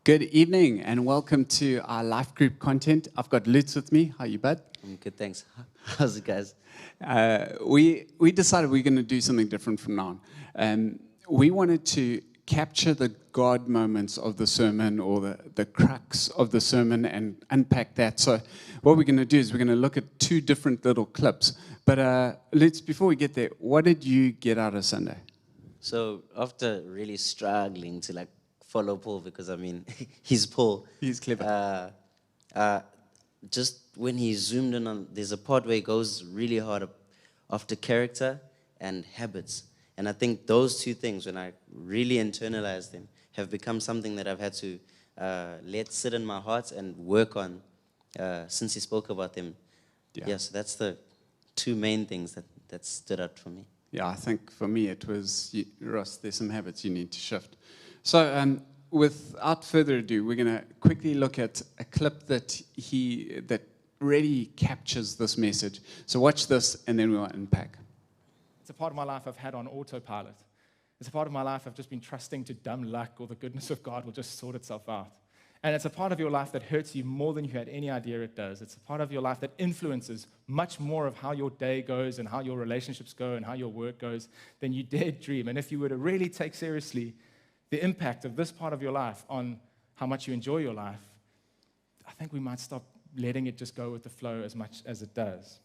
Good evening and welcome to our life group content. I've got Lutz with me. How are you, bud? I'm good, thanks. How's it, guys? We decided we're going to do something different from now on. We wanted to capture the God moments of the sermon or the crux of the sermon and unpack that. So what we're going to do is we're going to look at two different little clips. But Lutz, before we get there, what did you get out of Sunday? So after really struggling to follow Paul, because he's Paul. He's clever. Just when he zoomed in on, there's a part where he goes really hard after character and habits. And I think those two things, when I really internalize them, have become something that I've had to let sit in my heart and work on since he spoke about them. Yeah, so that's the two main things that stood out for me. Yeah, I think for me it was, Ross, there's some habits you need to shift. So without further ado, we're going to quickly look at a clip that really captures this message. So watch this and then we'll unpack. It's a part of my life I've had on autopilot. It's a part of my life I've just been trusting to dumb luck or the goodness of God will just sort itself out. And it's a part of your life that hurts you more than you had any idea it does. It's a part of your life that influences much more of how your day goes and how your relationships go and how your work goes than you dared dream. And if you were to really take seriously the impact of this part of your life on how much you enjoy your life, I think we might stop letting it just go with the flow as much as it does.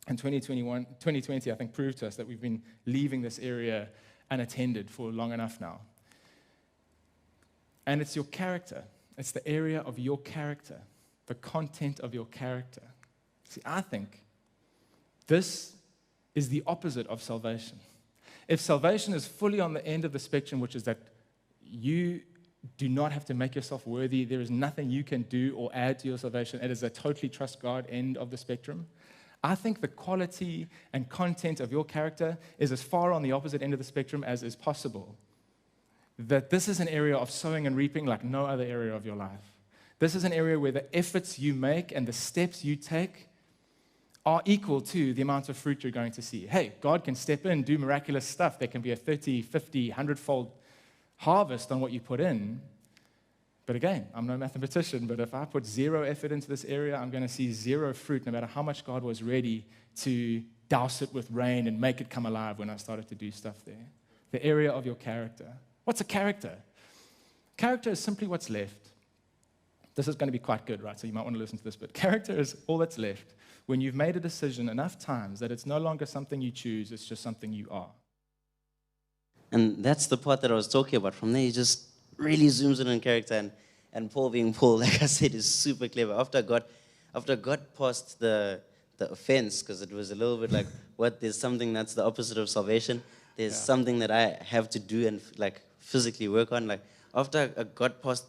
And 2020, I think, proved to us that we've been leaving this area unattended for long enough now. And it's your character. It's the area of your character, the content of your character. See, I think this is the opposite of salvation. If salvation is fully on the end of the spectrum, which is that you do not have to make yourself worthy, there is nothing you can do or add to your salvation, it is a totally trust God end of the spectrum. I think the quality and content of your character is as far on the opposite end of the spectrum as is possible. That this is an area of sowing and reaping like no other area of your life. This is an area where the efforts you make and the steps you take are equal to the amount of fruit you're going to see. Hey, God can step in, do miraculous stuff. There can be a 30, 50, 100-fold harvest on what you put in. But again, I'm no mathematician, but if I put zero effort into this area, I'm going to see zero fruit, no matter how much God was ready to douse it with rain and make it come alive when I started to do stuff there. The area of your character. What's a character? Character is simply what's left. This is going to be quite good, right? So you might want to listen to this, but character is all that's left when you've made a decision enough times that it's no longer something you choose, it's just something you are. And that's the part that I was talking about. From there, he just really zooms in on character. And Paul being Paul, like I said, is super clever. After I got past the offense, because it was a little bit like, what, there's something that's the opposite of salvation. There's something that I have to do and physically work on. After I got past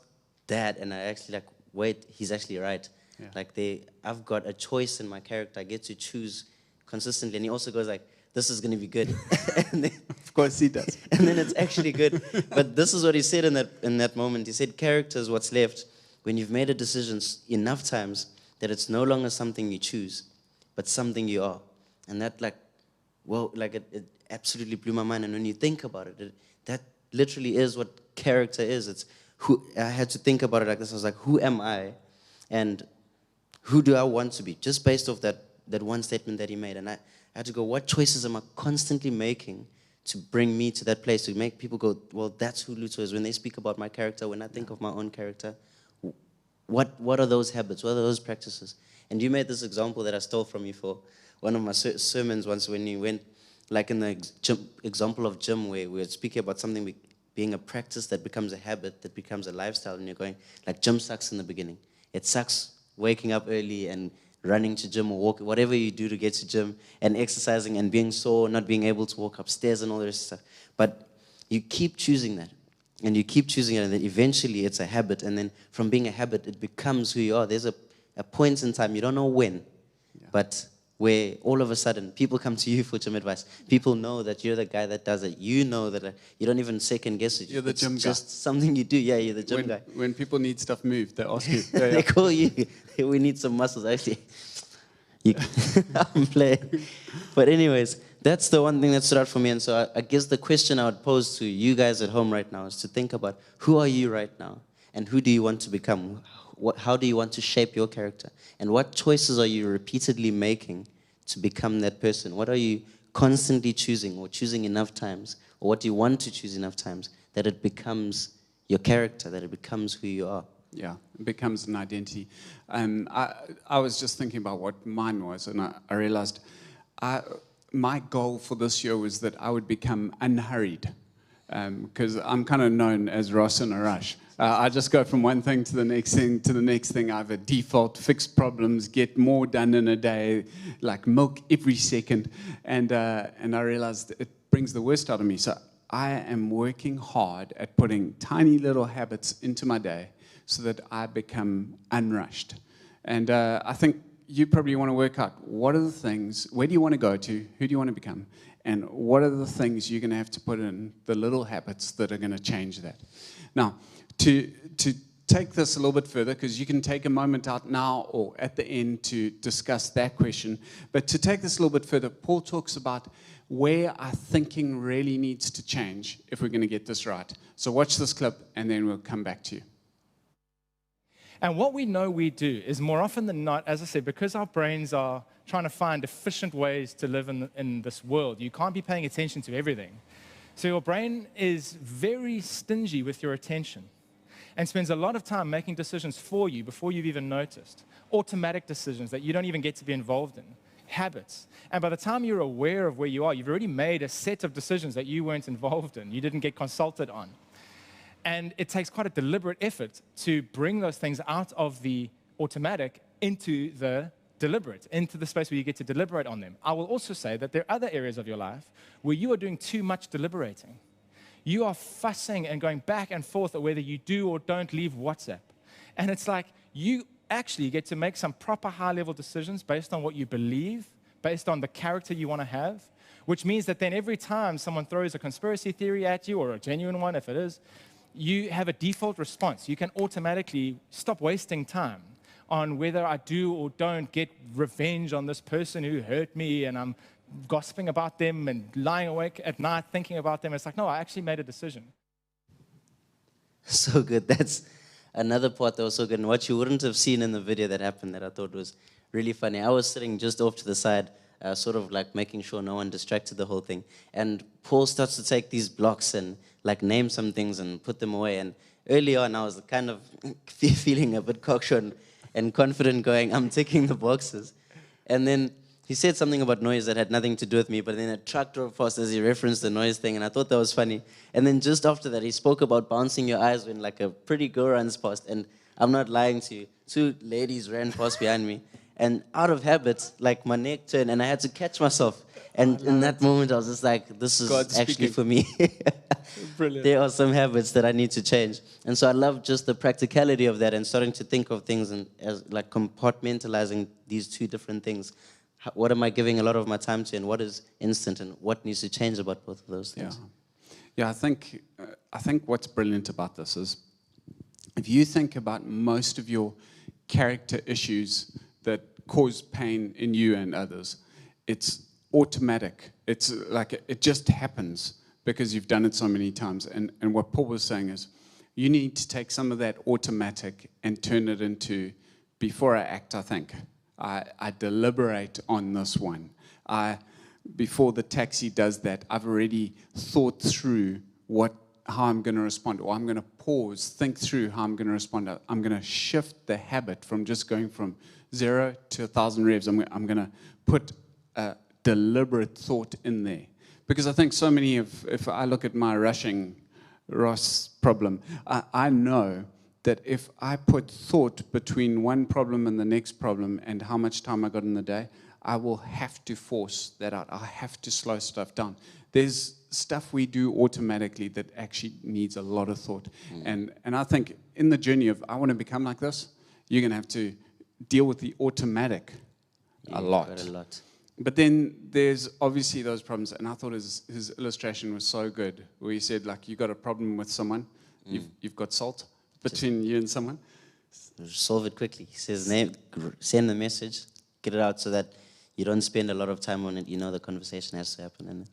that and I actually wait, he's actually right. Yeah. I've got a choice in my character. I get to choose consistently. And he also goes this is going to be good. And then, of course he does. And then it's actually good. But this is what he said in that moment. He said character is what's left when you've made a decision enough times that it's no longer something you choose, but something you are. And that it absolutely blew my mind. And when you think about it, that literally is what character is. It's who I had to think about it like this. I was like, who am I? And who do I want to be? Just based off that one statement that he made. And I had to go, what choices am I constantly making to bring me to that place, to make people go, well, that's who Lutho is. When they speak about my character, when I think of my own character, what are those habits? What are those practices? And you made this example that I stole from you for one of my sermons once when you went, in the example of gym, where we were speaking about something being a practice that becomes a habit, that becomes a lifestyle, and you're going, gym sucks in the beginning. It sucks waking up early and running to gym or walking, whatever you do to get to gym, and exercising and being sore, not being able to walk upstairs and all the rest of stuff. But you keep choosing that, and you keep choosing it, and then eventually it's a habit, and then from being a habit, it becomes who you are. There's a point in time, you don't know when, but where all of a sudden people come to you for gym advice. People know that you're the guy that does it. You know that you don't even second guess it. You're the gym guy. It's just something you do. Yeah, you're the gym guy. When people need stuff moved, they ask you. They call you. We need some muscles, actually. I'm playing. But anyways, that's the one thing that stood out for me. And so I guess the question I would pose to you guys at home right now is to think about, who are you right now? And who do you want to become? How do you want to shape your character? And what choices are you repeatedly making to become that person? What are you constantly choosing, or choosing enough times? Or what do you want to choose enough times that it becomes your character, that it becomes who you are? Yeah, it becomes an identity. And I was just thinking about what mine was, and I realized my goal for this year was that I would become unhurried, because I'm kind of known as Ross in a rush. I just go from one thing to the next thing to the next thing. I have a default, fix problems, get more done in a day, like milk every second. And I realized it brings the worst out of me. So I am working hard at putting tiny little habits into my day so that I become unrushed. And I think you probably want to work out what are the things, where do you want to go to, who do you want to become, and what are the things you're going to have to put in, the little habits that are going to change that. Now, to take this a little bit further, because you can take a moment out now or at the end to discuss that question, but to take this a little bit further, Paul talks about where our thinking really needs to change if we're going to get this right. So watch this clip, and then we'll come back to you. And what we know we do is more often than not, as I said, because our brains are trying to find efficient ways to live in this world, you can't be paying attention to everything. So your brain is very stingy with your attention and spends a lot of time making decisions for you before you've even noticed. Automatic decisions that you don't even get to be involved in. Habits. And by the time you're aware of where you are, you've already made a set of decisions that you weren't involved in, you didn't get consulted on. And it takes quite a deliberate effort to bring those things out of the automatic into the deliberate, into the space where you get to deliberate on them. I will also say that there are other areas of your life where you are doing too much deliberating. You are fussing and going back and forth at whether you do or don't leave WhatsApp. And it's like you actually get to make some proper high-level decisions based on what you believe, based on the character you want to have, which means that then every time someone throws a conspiracy theory at you, or a genuine one if it is, you have a default response. You can automatically stop wasting time on whether I do or don't get revenge on this person who hurt me, and I'm gossiping about them and lying awake at night thinking about them. It's like, no, I actually made a decision. So good. That's another part that was so good. And what you wouldn't have seen in the video that happened that I thought was really funny. I was sitting just off to the side, sort of like making sure no one distracted the whole thing. And Paul starts to take these blocks and like name some things and put them away. And early on, I was kind of feeling a bit cocksure and confident going, I'm ticking the boxes. And then he said something about noise that had nothing to do with me, but then a truck drove past as he referenced the noise thing, and I thought that was funny. And then just after that, he spoke about bouncing your eyes when like a pretty girl runs past. And I'm not lying to you. 2 ladies ran past behind me. And out of habit, like my neck turned, and I had to catch myself. And in that moment, I was just like, this is God actually speaking. for me. Brilliant. There are some habits that I need to change. And so I love just the practicality of that and starting to think of things and as like compartmentalizing these 2 different things. What am I giving a lot of my time to, and what is instant, and what needs to change about both of those things? Yeah, I think what's brilliant about this is if you think about most of your character issues that cause pain in you and others, it's automatic. It's like it just happens because you've done it so many times. And what Paul was saying is you need to take some of that automatic and turn it into, before I act, I think. I deliberate on this one. Before the taxi does that, I've already thought through how I'm going to respond, or I'm going to pause, think through how I'm going to respond. I'm going to shift the habit from just going from 0 to 1,000 revs. I'm going to put a deliberate thought in there. Because I think so many if I look at my rushing Ross problem, I know that if I put thought between one problem and the next problem and how much time I got in the day, I will have to force that out. I have to slow stuff down. There's stuff we do automatically that actually needs a lot of thought. And I think in the journey of I want to become like this, you're going to have to deal with the automatic a lot. But then there's obviously those problems. And I thought his illustration was so good, where he said, like, you got a problem with someone, you've got salt between you and someone. Solve it quickly. He says, send the message, get it out so that you don't spend a lot of time on it. You know the conversation has to happen. And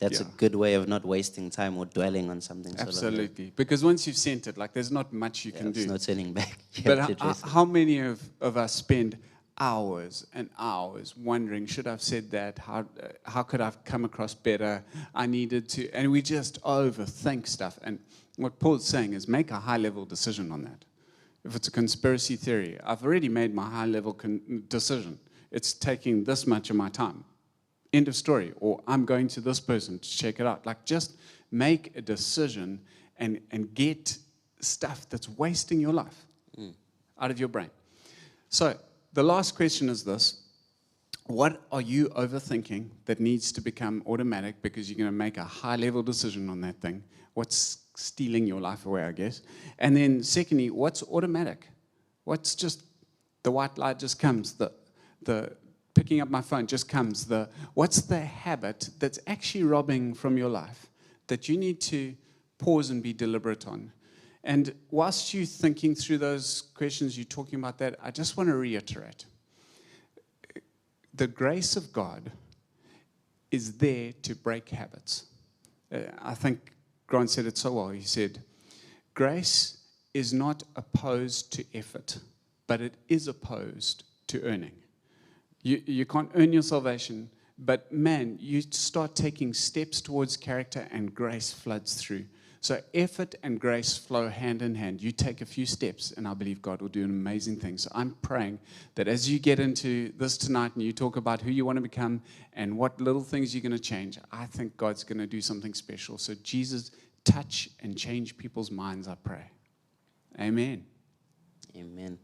That's a Yeah. good way of not wasting time or dwelling on something so long. Absolutely. Because once you've sent it, like there's not much you Yeah, can it's do. no turning back. You But have to address it. how many of us spend hours and hours wondering, should I have said that? How could I have come across better? I needed to. And we just overthink stuff. And what Paul's saying is make a high-level decision on that. If it's a conspiracy theory, I've already made my high-level decision. It's taking this much of my time. End of story. Or I'm going to this person to check it out. Like, just make a decision and get stuff that's wasting your life out of your brain. So the last question is this. What are you overthinking that needs to become automatic because you're going to make a high-level decision on that thing? What's stealing your life away, I guess? And then secondly, what's automatic? What's just the white light just comes, the picking up my phone just comes, what's the habit that's actually robbing from your life that you need to pause and be deliberate on? And whilst you're thinking through those questions, you're talking about that, I just want to reiterate. The grace of God is there to break habits. I think Grant said it so well. He said, grace is not opposed to effort, but it is opposed to earning. You can't earn your salvation, but man, you start taking steps towards character and grace floods through. So effort and grace flow hand in hand. You take a few steps, and I believe God will do an amazing thing. So I'm praying that as you get into this tonight and you talk about who you want to become and what little things you're going to change, I think God's going to do something special. So Jesus, touch and change people's minds, I pray. Amen. Amen.